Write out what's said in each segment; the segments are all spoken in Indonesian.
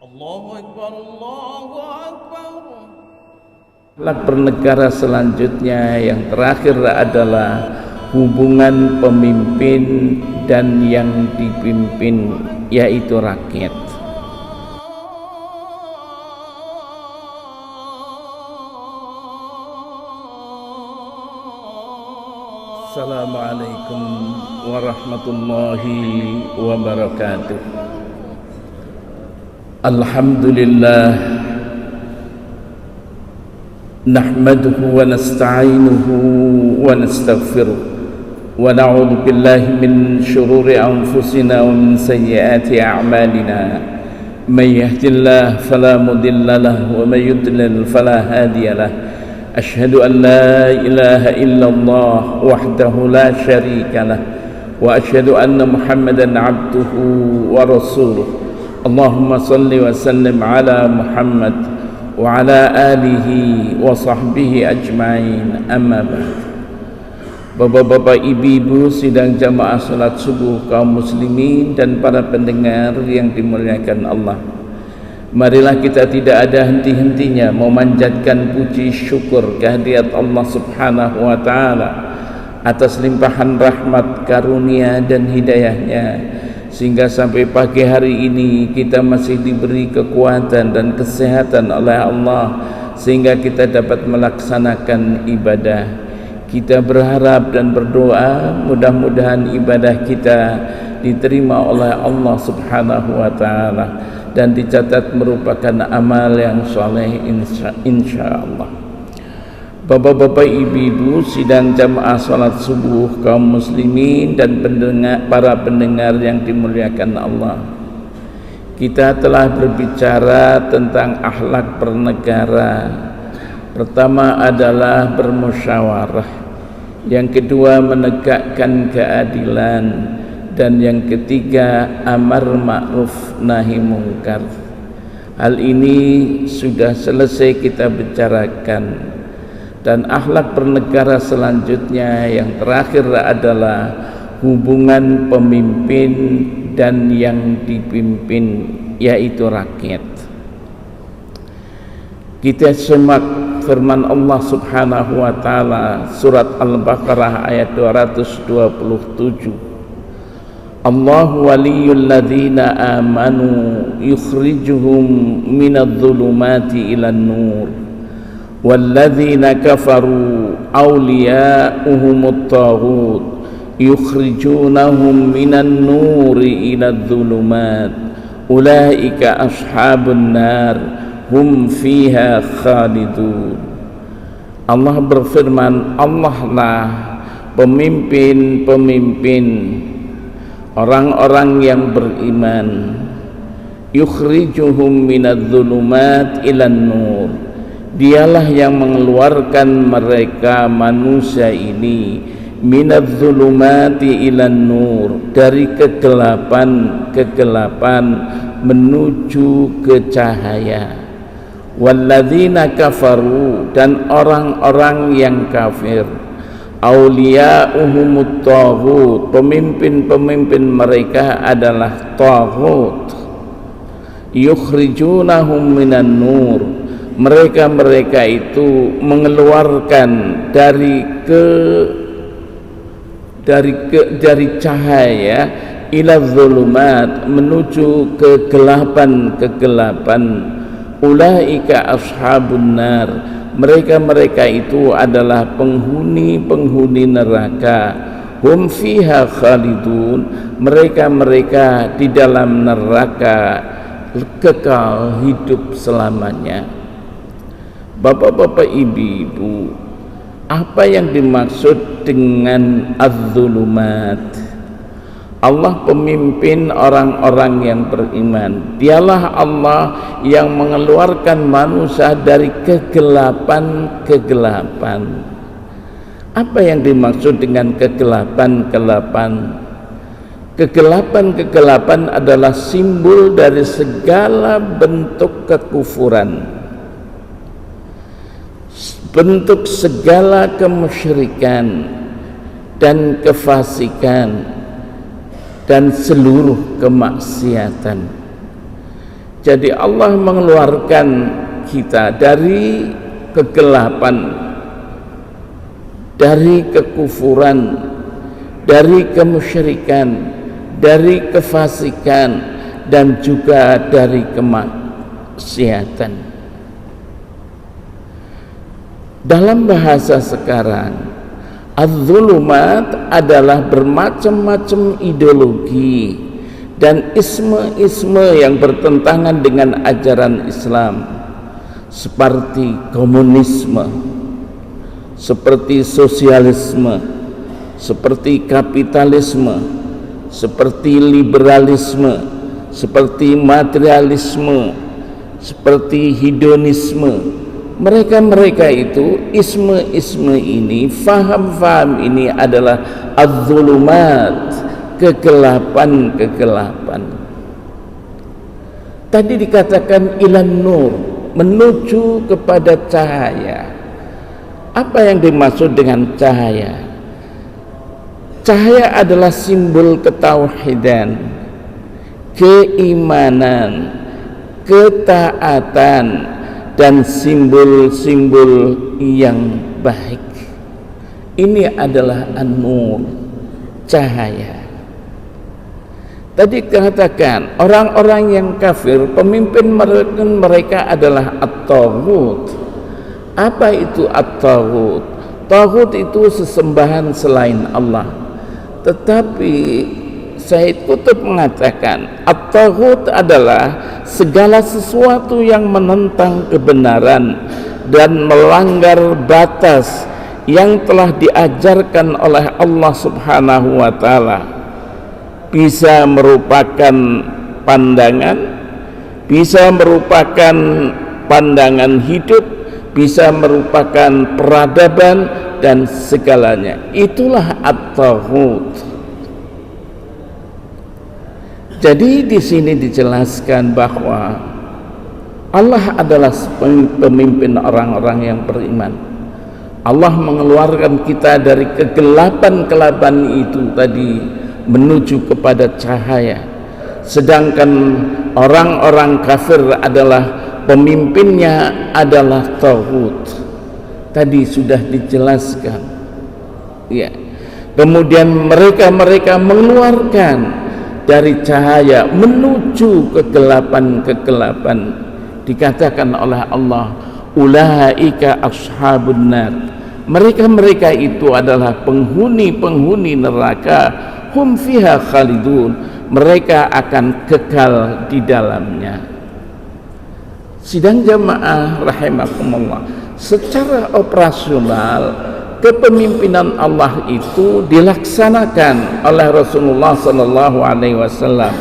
Allahu Akbar, Allahu Akbar. Akhlak bernegara selanjutnya yang terakhir adalah hubungan pemimpin dan yang dipimpin, yaitu rakyat. Assalamualaikum warahmatullahi wabarakatuh. Alhamdulillah, nahmaduhu wa nasta'inuhu wa nastaghfiruh wa na'udzu billahi min shururi anfusina wa min sayyiati a'malina. May yahdihillahu fala mudilla lahu wa may yudlil fala hadiya lahu. Ashhadu an la ilaha illallah wahdahu la syarika lah wa ashhadu anna Muhammadan abduhu wa rasuluh. Allahumma salli wa sallim ala Muhammad wa ala alihi wa sahbihi ajma'in, amma ba'd. Bapak-bapak, ibu-ibu, sidang jamaah salat subuh kaum muslimin dan para pendengar yang dimuliakan Allah, marilah kita tidak ada henti-hentinya memanjatkan puji syukur kehadirat Allah subhanahu wa ta'ala atas limpahan rahmat, karunia dan hidayahnya, sehingga sampai pagi hari ini kita masih diberi kekuatan dan kesehatan oleh Allah sehingga kita dapat melaksanakan ibadah. Kita berharap dan berdoa mudah-mudahan ibadah kita diterima oleh Allah subhanahu wa ta'ala dan dicatat merupakan amal yang soleh insyaallah. Bapak-bapak, ibu-ibu, sidang jamaah salat subuh kaum muslimin dan para pendengar yang dimuliakan Allah, kita telah berbicara tentang akhlak bernegara. Pertama adalah bermusyawarah, yang kedua menegakkan keadilan, dan yang ketiga amar ma'ruf nahi mungkar. Hal ini sudah selesai kita bicarakan. Dan akhlak bernegara selanjutnya yang terakhir adalah hubungan pemimpin dan yang dipimpin, yaitu rakyat. Kita simak firman Allah subhanahu wa ta'ala surat Al-Baqarah ayat 227. Allahu waliyul ladzina amanu yukhrijuhum minadh-dhulumati ilan nur walladzina kafaru awliya'uhumut taghut yukhrijunahum minan nuri ilad dhulumat ulaika ashabun nar hum fiha khalidun. Allah berfirman, Allah lah pemimpin-pemimpin orang-orang yang beriman. Yukhrijuhum minadh dhulumat ilan nur, dialah yang mengeluarkan mereka manusia ini minadh-dhulumati ilan nur, dari kegelapan menuju ke cahaya. Walladzina kafaru, dan orang-orang yang kafir, awliya'uhumut taghut, pemimpin-pemimpin mereka adalah taghut. Yukhrijunahum minan nur, mereka itu mengeluarkan dari cahaya ila zulumat, menuju kegelapan. Ulaika ashabun nar, mereka itu adalah penghuni neraka. Hum fiha khalidun, mereka di dalam neraka kekal hidup selamanya. Bapak-bapak, ibu-ibu, apa yang dimaksud dengan az-zulumat? Allah pemimpin orang-orang yang beriman. Dialah Allah yang mengeluarkan manusia dari kegelapan. Apa yang dimaksud dengan kegelapan? Kegelapan adalah simbol dari segala bentuk kekufuran, bentuk segala kemusyrikan dan kefasikan dan seluruh kemaksiatan. Jadi Allah mengeluarkan kita dari kegelapan, dari kekufuran, dari kemusyrikan, dari kefasikan, dan juga dari kemaksiatan. Dalam bahasa sekarang, az-zulumat adalah bermacam-macam ideologi dan isme-isme yang bertentangan dengan ajaran Islam, seperti komunisme, seperti sosialisme, seperti kapitalisme, seperti liberalisme, seperti materialisme, seperti hedonisme. Mereka itu, isme-isme ini, faham-faham ini adalah az-zulumat, kegelapan-kegelapan. Tadi dikatakan ilan nur, menuju kepada cahaya. Apa yang dimaksud dengan cahaya? Cahaya adalah simbol ketauhidan, keimanan, ketaatan, dan simbol-simbol yang baik. Ini adalah an-nur, cahaya. Tadi katakan orang-orang yang kafir, pemimpin mereka adalah at-taghut. Apa itu at-taghut? Taghut itu sesembahan selain Allah. Tetapi Said Qutb mengatakan at-taghut adalah segala sesuatu yang menentang kebenaran dan melanggar batas yang telah diajarkan oleh Allah Subhanahu wa taala. Bisa merupakan pandangan, bisa merupakan pandangan hidup, bisa merupakan peradaban, dan segalanya. Itulah at-taghut. Jadi di sini dijelaskan bahwa Allah adalah pemimpin orang-orang yang beriman. Allah mengeluarkan kita dari kegelapan-kegelapan itu tadi menuju kepada cahaya. Sedangkan orang-orang kafir adalah pemimpinnya adalah taghut. Tadi sudah dijelaskan. Ya. Kemudian mereka mengeluarkan dari cahaya menuju kegelapan-kegelapan. Dikatakan oleh Allah, ulaika ashabun nar. Mereka itu adalah penghuni-penghuni neraka, hum fiha khalidun. Mereka akan kekal di dalamnya. Sidang jamaah rahimakumullah, secara operasional kepemimpinan Allah itu dilaksanakan oleh Rasulullah sallallahu alaihi wasallam.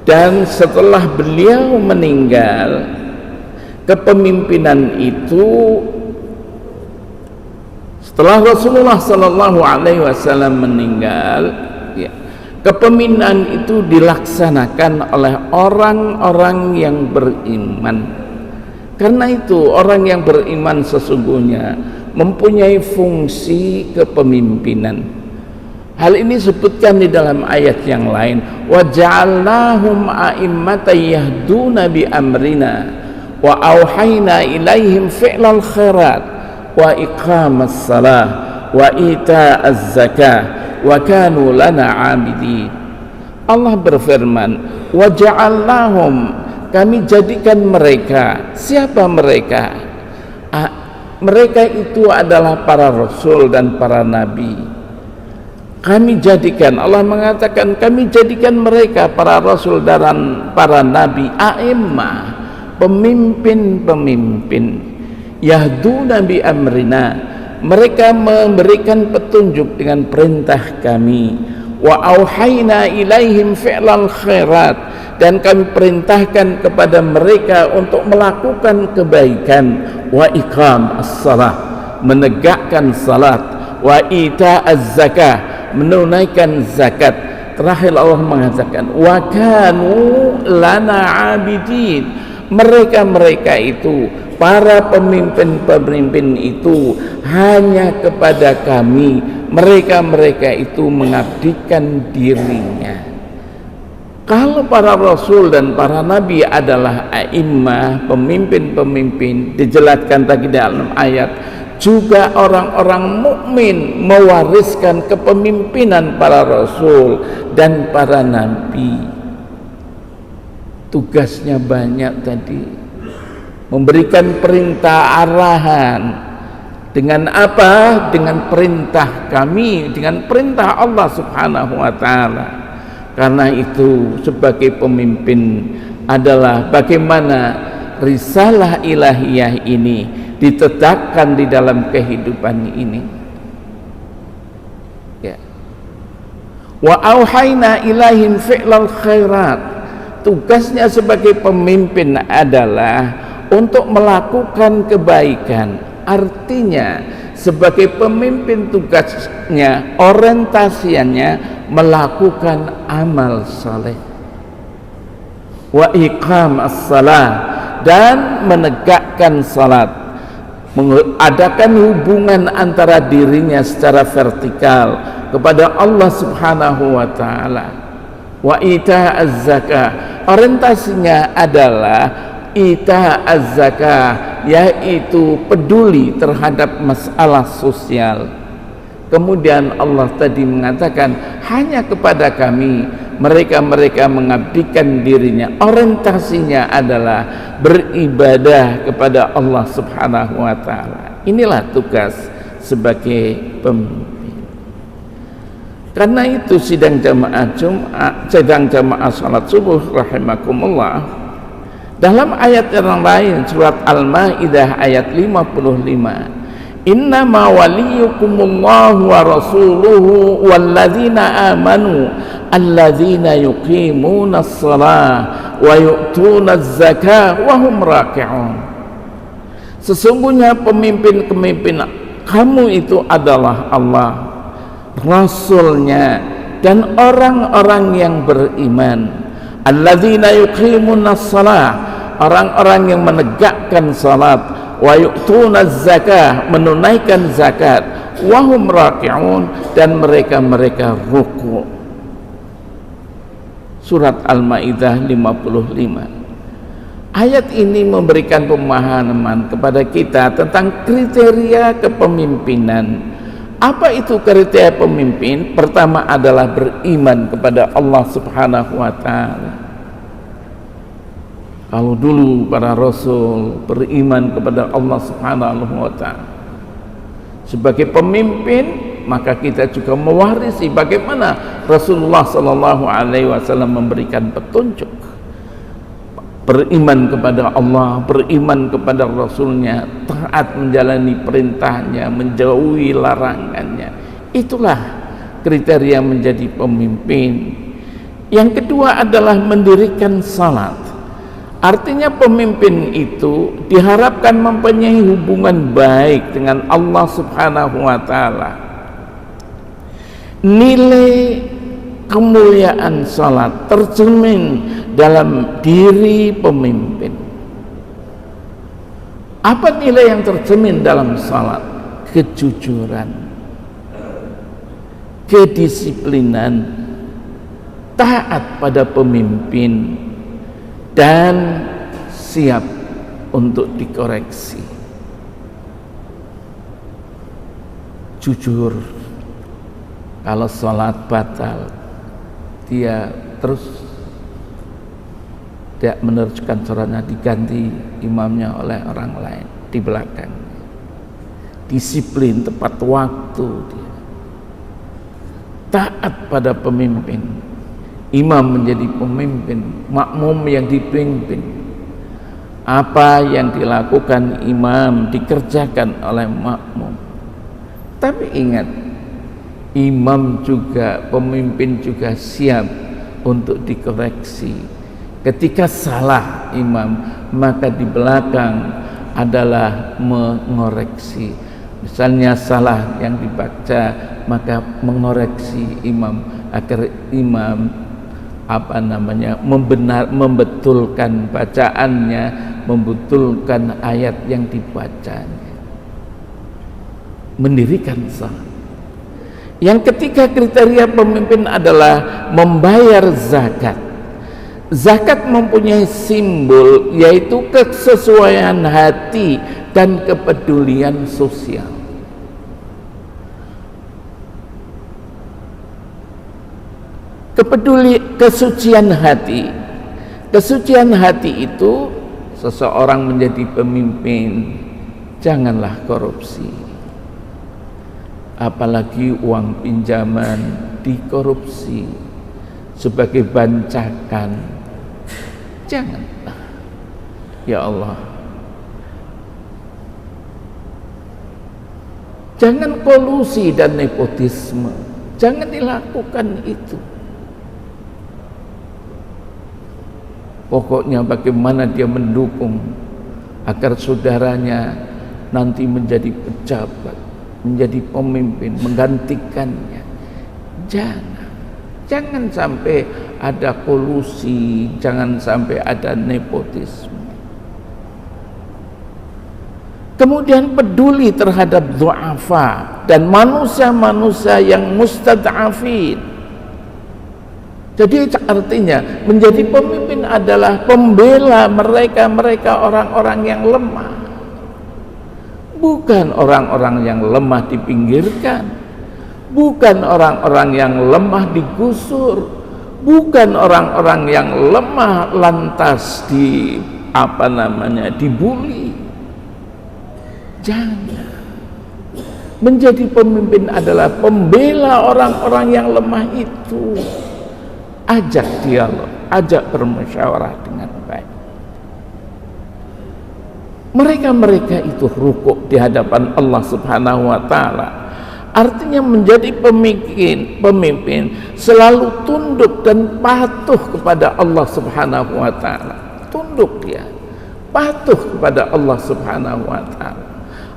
Dan setelah beliau meninggal, kepemimpinan itu, setelah Rasulullah sallallahu alaihi wasallam meninggal, ya, kepemimpinan itu dilaksanakan oleh orang-orang yang beriman. Karena itu orang yang beriman sesungguhnya mempunyai fungsi kepemimpinan. Hal ini disebutkan di dalam ayat yang lain, wa ja'alnahum a'immatan yahduna bi amrina wa auhayna ilaihim fi'lal khairat wa iqamas salah wa ita'az zakah wa kanu lana 'abidin. Allah berfirman, wa ja'alnahum, kami jadikan mereka. Siapa mereka? Mereka itu adalah para rasul dan para nabi. Kami jadikan, Allah mengatakan kami jadikan mereka para rasul dan para nabi, a'immah, pemimpin-pemimpin, yahduna bi amrina, mereka memberikan petunjuk dengan perintah kami, wa auhayna ilaihim fi'lal khairat, dan kami perintahkan kepada mereka untuk melakukan kebaikan, wa iqam as-salah, menegakkan salat, wa ita'az zakah, menunaikan zakat. Terakhir Allah mengatakan wa kanu lana abidin, mereka itu, para pemimpin-pemimpin itu hanya kepada kami, mereka itu mengabdikan dirinya. Kalau para rasul dan para nabi adalah a'immah, pemimpin-pemimpin, dijelaskan tadi dalam ayat, juga orang-orang mukmin mewariskan kepemimpinan para rasul dan para nabi. Tugasnya banyak tadi, memberikan perintah arahan. Dengan apa? Dengan perintah kami, dengan perintah Allah Subhanahu wa ta'ala. Karena itu sebagai pemimpin adalah bagaimana risalah ilahiyah ini ditetapkan di dalam kehidupan ini. Ya. Wa auhayna ilaihim fi'lal khairat. Tugasnya sebagai pemimpin adalah untuk melakukan kebaikan. Artinya sebagai pemimpin tugasnya, orientasinya melakukan amal saleh, wa iqam as-salah, dan menegakkan salat, mengadakan hubungan antara dirinya secara vertikal kepada Allah Subhanahu wa ta'ala, wa ita az-zakah. Orientasinya adalah ita az-zakah, yaitu peduli terhadap masalah sosial. Kemudian Allah tadi mengatakan hanya kepada kami mereka mengabdikan dirinya. Orientasinya adalah beribadah kepada Allah Subhanahu wa ta'ala. Inilah tugas sebagai pemimpin. Karena itu sidang jamaah salat subuh rahimakumullah, dalam ayat yang lain surat Al-Maidah ayat 55, innama waliyukumullahu wa rasuluhu walladzina amanu alladzina yuqimuna as-salah wa yu'tuna az-zakah wa hum raki'un. Sesungguhnya pemimpin-pemimpin kamu itu adalah Allah, Rasulnya, dan orang-orang yang beriman. Alladzina yuqimuna as-salah, orang-orang yang menegakkan salat, wa yu'tuna zakah, menunaikan zakat, wa hum raki'un, dan mereka ruku'. Surat Al-Maidah 55. Ayat ini memberikan pemahaman kepada kita tentang kriteria kepemimpinan. Apa itu kriteria pemimpin? Pertama adalah beriman kepada Allah Subhanahu wa ta'ala. Kalau dulu para rasul beriman kepada Allah Subhanahu wa ta'ala, sebagai pemimpin maka kita juga mewarisi bagaimana Rasulullah sallallahu alaihi wasallam memberikan petunjuk. Beriman kepada Allah, beriman kepada Rasulnya, taat menjalani perintahnya, menjauhi larangannya. Itulah kriteria menjadi pemimpin. Yang kedua adalah mendirikan salat. Artinya pemimpin itu diharapkan mempunyai hubungan baik dengan Allah Subhanahu wa ta'ala. Nilai kemuliaan salat tercermin dalam diri pemimpin. Apa nilai yang tercermin dalam salat? Kejujuran, kedisiplinan, taat pada pemimpin, dan siap untuk dikoreksi. Jujur, kalau sholat batal, dia terus tidak meneruskan sholatnya, diganti imamnya oleh orang lain di belakang. Disiplin, tepat waktu, dia taat pada pemimpin. Imam menjadi pemimpin, makmum yang dipimpin. Apa yang dilakukan imam dikerjakan oleh makmum. Tapi ingat, imam juga, pemimpin juga siap untuk dikoreksi. Ketika salah imam, maka di belakang adalah mengoreksi. Misalnya salah yang dibaca, maka mengoreksi imam agar imam membetulkan bacaannya, membetulkan ayat yang dibacanya. Mendirikan salat. Yang ketiga kriteria pemimpin adalah membayar zakat. Zakat mempunyai simbol, yaitu kesesuaian hati dan kepedulian sosial. Kesucian hati. Kesucian hati itu seseorang menjadi pemimpin, janganlah korupsi. Apalagi uang pinjaman dikorupsi sebagai bancakan. Janganlah. Ya Allah. Jangan kolusi dan nepotisme. Jangan dilakukan itu. Pokoknya bagaimana dia mendukung agar saudaranya nanti menjadi pejabat, menjadi pemimpin, menggantikannya. Jangan sampai ada kolusi, jangan sampai ada nepotisme. Kemudian peduli terhadap du'afa dan manusia-manusia yang mustad'afin. Jadi artinya menjadi pemimpin adalah pembela mereka orang-orang yang lemah. Bukan orang-orang yang lemah dipinggirkan, bukan orang-orang yang lemah digusur, bukan orang-orang yang lemah lantas dibuli. Jangan. Menjadi pemimpin adalah pembela orang-orang yang lemah itu. Ajak dialog, ajak bermusyawarah dengan baik. Mereka itu rukuk di hadapan Allah Subhanahu wa taala. Artinya menjadi pemimpin selalu tunduk dan patuh kepada Allah Subhanahu wa taala. Tunduk dia, patuh kepada Allah Subhanahu wa taala.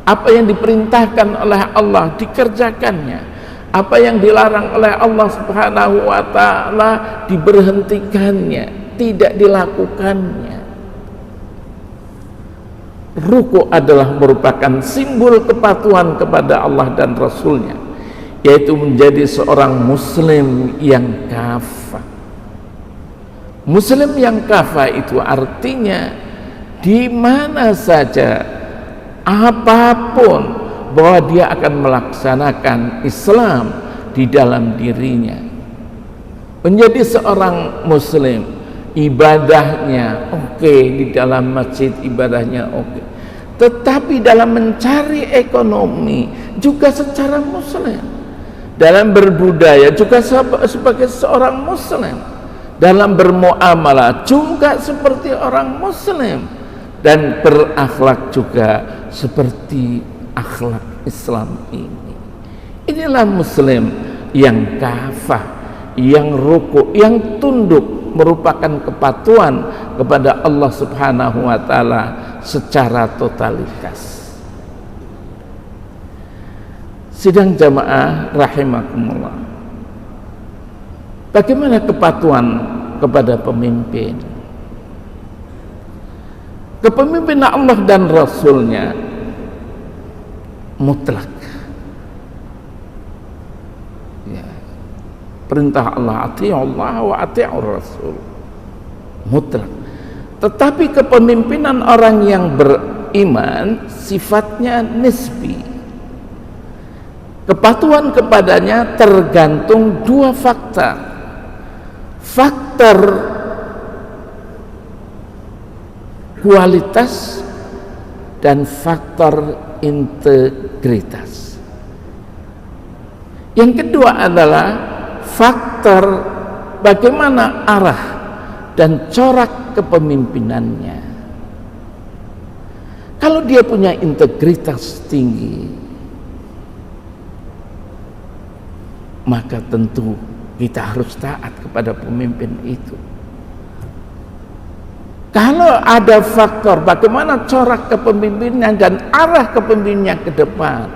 Apa yang diperintahkan oleh Allah dikerjakannya. Apa yang dilarang oleh Allah Subhanahu wa taala diberhentikannya, tidak dilakukannya. Ruku adalah merupakan simbol kepatuhan kepada Allah dan Rasulnya, yaitu menjadi seorang muslim yang kafah. Muslim yang kafah itu artinya di mana saja, apapun, bahwa dia akan melaksanakan Islam di dalam dirinya. Menjadi seorang muslim, ibadahnya oke, di dalam masjid ibadahnya oke, tetapi dalam mencari ekonomi juga secara muslim, dalam berbudaya juga sebagai seorang muslim, dalam bermuamalah juga seperti orang muslim, dan berakhlak juga seperti akhlak Islam ini. Inilah muslim yang kafah, yang ruku', yang tunduk, merupakan kepatuhan kepada Allah Subhanahu wa taala secara totalitas. Sidang jamaah rahimakumullah. Bagaimana kepatuhan kepada pemimpin? Kepemimpinan Allah dan Rasulnya mutlak. Ya. Perintah Allah, ati'ullah wa ati'ur Rasul. Mutlak. Tetapi kepemimpinan orang yang beriman sifatnya nisbi. Kepatuhan kepadanya tergantung dua faktor. Faktor kualitas dan faktor integritas. Yang kedua adalah faktor bagaimana arah dan corak kepemimpinannya. Kalau dia punya integritas tinggi, maka tentu kita harus taat kepada pemimpin itu. Kalau ada faktor bagaimana corak kepemimpinan dan arah kepemimpinannya ke depan,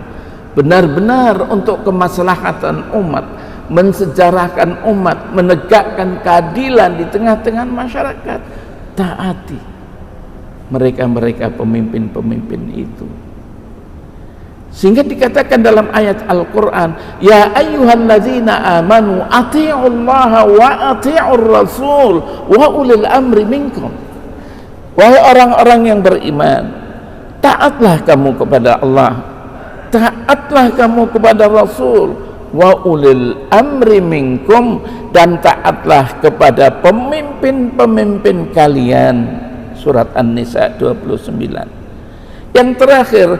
benar-benar untuk kemaslahatan umat, mensejarahkan umat, menegakkan keadilan di tengah-tengah masyarakat, taati mereka pemimpin-pemimpin itu. Sehingga dikatakan dalam ayat Al-Quran, ya ayyuhalladzina amanu ati'ullaha wa ati'ur rasul wa ulil amri minkum. Wahai orang-orang yang beriman, taatlah kamu kepada Allah, taatlah kamu kepada Rasul, wa ulil amri minkum, dan taatlah kepada pemimpin-pemimpin kalian. Surat An-Nisa 29. Yang terakhir,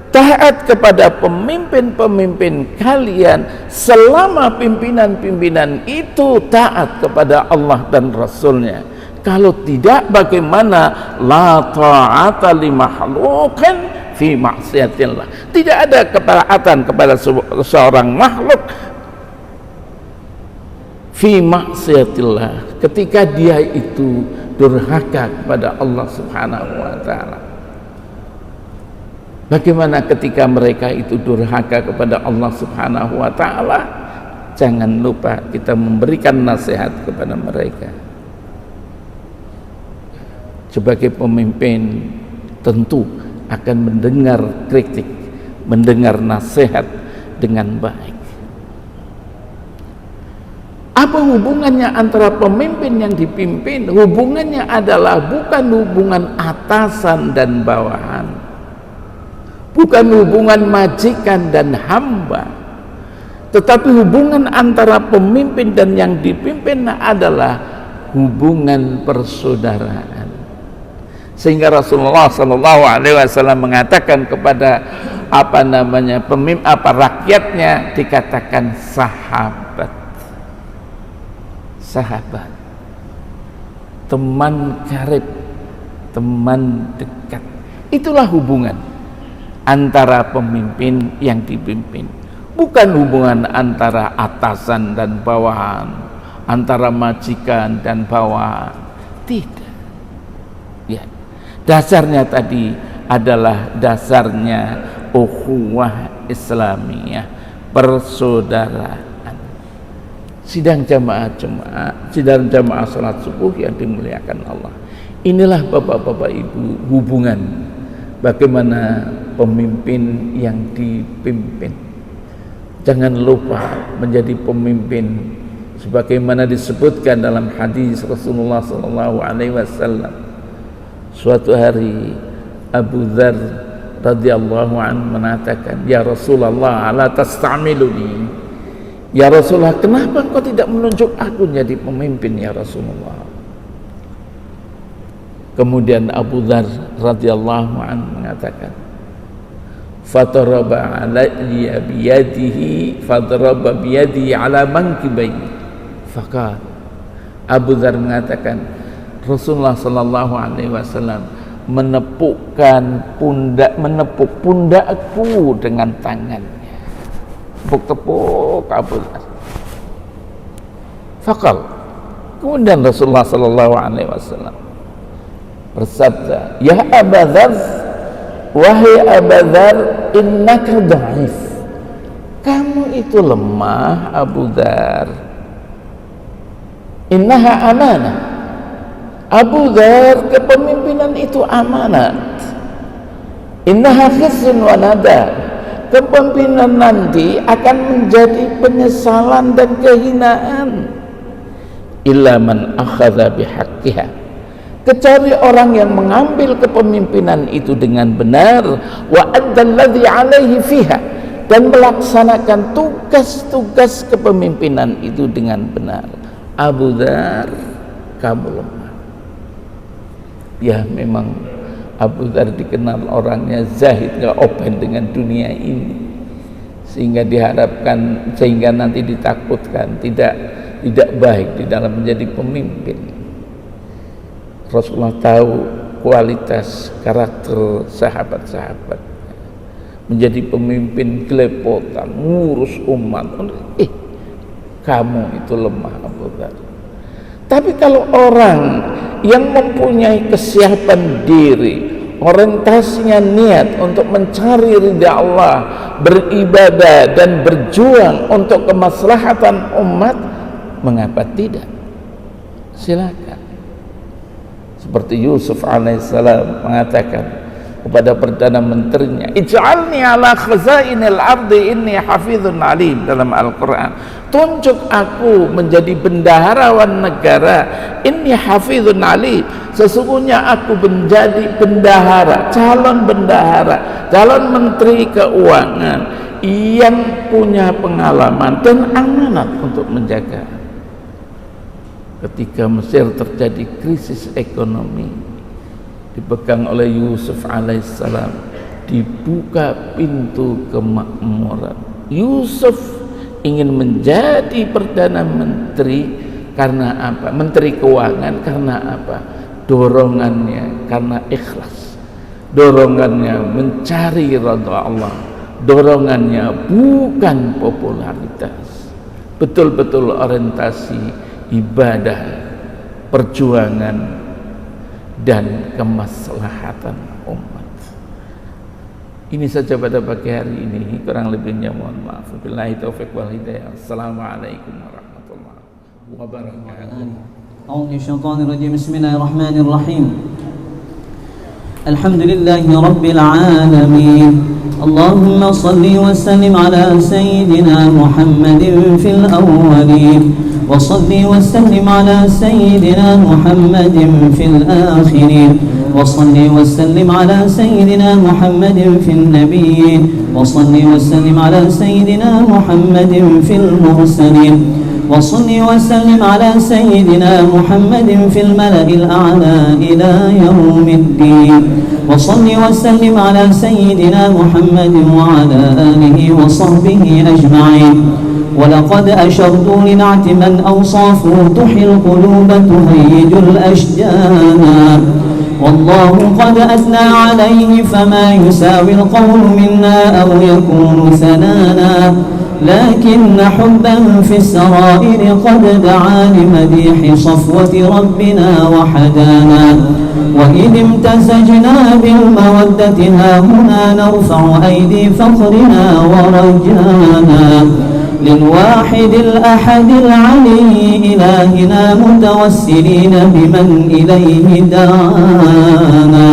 taat kepada pemimpin-pemimpin kalian selama pimpinan-pimpinan itu taat kepada Allah dan Rasulnya. Kalau tidak, bagaimana? La ta'ata li makhluqin fi maksiatillah. Tidak ada ketaatan kepada seorang makhluk fi maksiatillah, ketika dia itu durhaka kepada Allah Subhanahu wa taala. Bagaimana ketika mereka itu durhaka kepada Allah Subhanahu wa taala? Jangan lupa kita memberikan nasihat kepada mereka. Sebagai pemimpin tentu akan mendengar kritik, mendengar nasihat dengan baik. Apa hubungannya antara pemimpin yang dipimpin? Hubungannya adalah bukan hubungan atasan dan bawahan, bukan hubungan majikan dan hamba, tetapi hubungan antara pemimpin dan yang dipimpin adalah hubungan persaudaraan. Sehingga Rasulullah SAW mengatakan kepada rakyatnya, dikatakan sahabat, sahabat, teman karib, teman dekat. Itulah hubungan antara pemimpin yang dipimpin, bukan hubungan antara atasan dan bawahan, antara majikan dan bawahan. Tidak. Ya, dasarnya tadi adalah dasarnya ukhuwah Islamiyah, persaudaraan. Sidang jamaah salat subuh yang dimuliakan Allah. Inilah Bapak-bapak Ibu hubungan bagaimana pemimpin yang dipimpin. Jangan lupa menjadi pemimpin sebagaimana disebutkan dalam hadis Rasulullah SAW. Suatu hari Abu Dzar radhiyallahu anhu mengatakan, ya Rasulullah, ala tastamiluni? Ya Rasulullah, kenapa engkau tidak menunjuk aku jadi pemimpin ya Rasulullah? Kemudian Abu Dzar radhiyallahu anhu mengatakan, fadaraba alayya biyadihi fadaraba biyadihi ala mankibai. Faqala, Abu Dzar mengatakan, Rasulullah sallallahu alaihi wasallam menepuk pundakku dengan tangannya. Tepuk Abu Dzar. Faqal, kemudian Rasulullah sallallahu alaihi wasallam bersabda, ya Abu Dzar, wahai Abu Dzar, innaka dhaif. Kamu itu lemah Abu Dzar. Innaha amanah. Abu Dzar, kepemimpinan itu amanat. Innaha khizyun wa nadam. Kepemimpinan nanti akan menjadi penyesalan dan kehinaan. Illa man akhadha bihaqqiha. Kecuali orang yang mengambil kepemimpinan itu dengan benar, wa addalladzi alaihi fiha, dan melaksanakan tugas-tugas kepemimpinan itu dengan benar. Abu Dzar, kamu lemah. Ya, memang Abu Dzar dikenal orangnya zahid, gak open dengan dunia ini, sehingga diharapkan, sehingga nanti ditakutkan tidak baik di dalam menjadi pemimpin. Rasulullah tahu kualitas karakter sahabat-sahabat, menjadi pemimpin gelepotan, ngurus umat. Kamu itu lemah Abu Dzar. Tapi kalau orang yang mempunyai kesiapan diri, orientasinya niat untuk mencari ridha Allah, beribadah dan berjuang untuk kemaslahatan umat, mengapa tidak? Silakan. Seperti Yusuf alaihissalam mengatakan, kepada Perdana Menterinya, ij'alni ala khazainil ardi inni hafizun alim, dalam Al-Quran. Tunjuk aku menjadi bendaharawan negara, inni hafizun alim, sesungguhnya aku menjadi bendahara, calon Menteri Keuangan yang punya pengalaman dan amanat untuk menjaga. Ketika Mesir terjadi krisis ekonomi, dipegang oleh Yusuf alaihissalam, dibuka pintu kemakmuran. Yusuf ingin menjadi Perdana Menteri karena apa? Menteri Keuangan karena apa? Dorongannya karena ikhlas, dorongannya mencari ridha Allah, dorongannya bukan popularitas, betul-betul orientasi ibadah, perjuangan dan kemaslahatan umat. Ini saja pada pagi hari ini, kurang lebihnya mohon maaf. Wabillahi taufiq wal hidayah. Assalamualaikum warahmatullahi wabarakatuh. A'udzu bisyaitonir rajim. Bismillahirrahmanirrahim. Alhamdulillahi rabbil alamin. Allahumma salli wa sallim ala sayyidina Muhammadin fil awwalin. وصل وسلم على سيدنا محمد في الآخرين وصل وسلم على سيدنا محمد في النبيين وصل وسلم على سيدنا محمد في المرسلين وصل وسلم على سيدنا محمد في الملأ الأعلى إلى يوم الدين وصل وسلم على سيدنا محمد وعلى آله وصحبه أجمعين. ولقد أشرت لنعت من أوصافه تحيي القلوب تهيج الأشجان والله قد أثنى عليه فما يساوي القول منا أو يكون ثنانا لكن حبا في السرائر قد دعا لمديح صفوة ربنا وحدانا وإذ امتزجنا بالمودة ها هنا نرفع أيدي فخرنا ورجانا للواحد الأحد العلي إلهنا متوسلين بمن إليه دعانا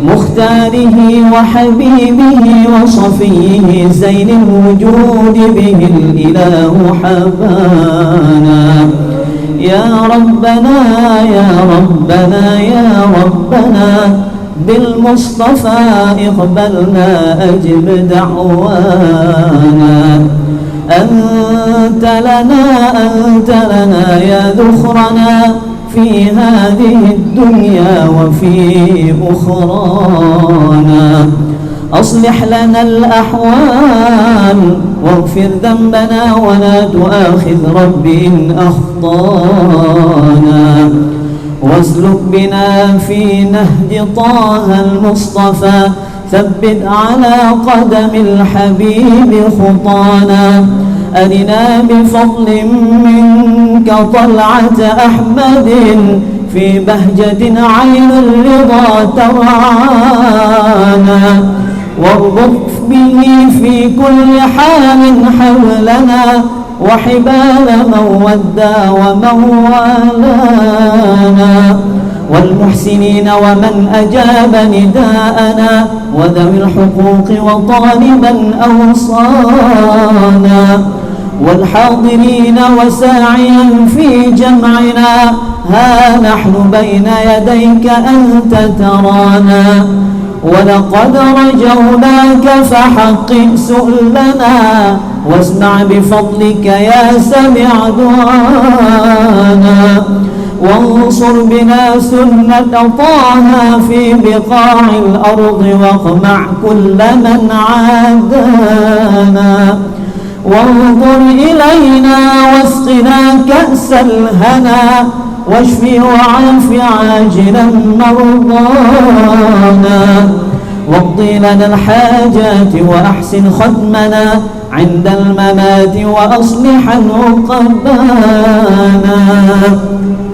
مختاره وحبيبه وصفيه زين الوجود به الإله حبانا يا ربنا يا ربنا يا ربنا بالمصطفى اقبلنا أجب دعوانا أنت لنا يا ذخرنا في هذه الدنيا وفي أخرانا أصلح لنا الأحوال واغفر ذنبنا ولا تؤاخذ رب إن أخطانا واسلك بنا في نهج طه المصطفى ثبت على قدم الحبيب خطانا أرنا بفضل منك طلعة أحمد في بهجة عين الرضا ترعانا واربط به في كل حال حولنا وحبال من ودى ومن والانا والمحسنين ومن أجاب نداءنا وذوي الحقوق وطالبا أوصانا والحاضرين وساعيا في جمعنا ها نحن بين يديك أنت ترانا ولقد رجوناك فحقق سؤلنا واسمع بفضلك يا سميع دعانا وانصر بنا سنة طه في بقاع الأرض واقمع كل من عادانا وانظر إلينا واسقنا كأس الهنا واشف وعاف عاجلا مرضانا واقضي لنا الحاجات وأحسن ختمنا عند الممات وأصلحا عقبانا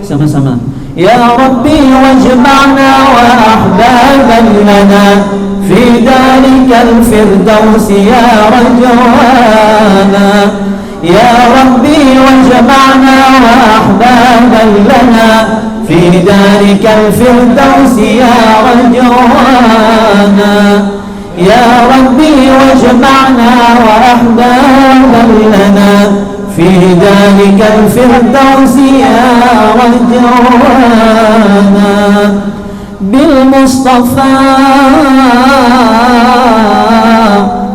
sama-sama يا ربي واجمعنا وأحبابا لنا في ذلك الفردوس يا رجوانا يا ربي واجمعنا وأحبابا لنا في دارك الفردوس يا رجوانا يا ربي واجمعنا وأحبابا لنا في دارك الفردوس يا رجوانا بالمصطفى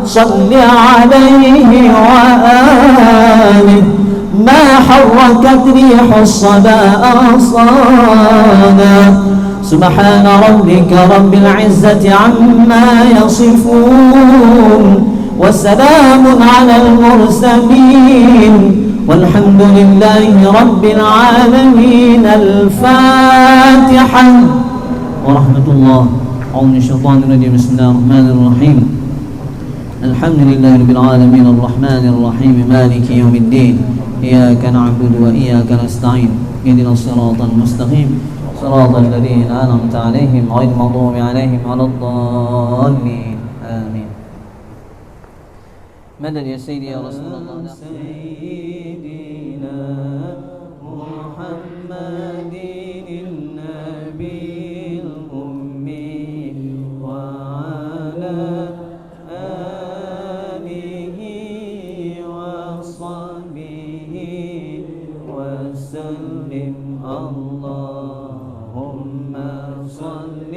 صل عليه وآله ما حركت ريح الصبا أغصانا سبحان ربك رب العزة عما يصفون وسلام على المرسلين والحمد لله رب العالمين. الفاتحة ورحمة الله. أعوذ من الشيطان الرجيم. بسم الله الرحمن الرحيم. الحمد لله رب العالمين الرحمن الرحيم مالك يوم الدين إياك نعبد وإياك نستعين اهدنا الصراط المستقيم صراط الذين أنعمت عليهم غير المغضوب عليهم ولا الضالين آمين. مدد يا سيدي يا رسول الله. سيدنا محمد النبي الأمي وعلى آله وصحبه وسلم. اللهم صل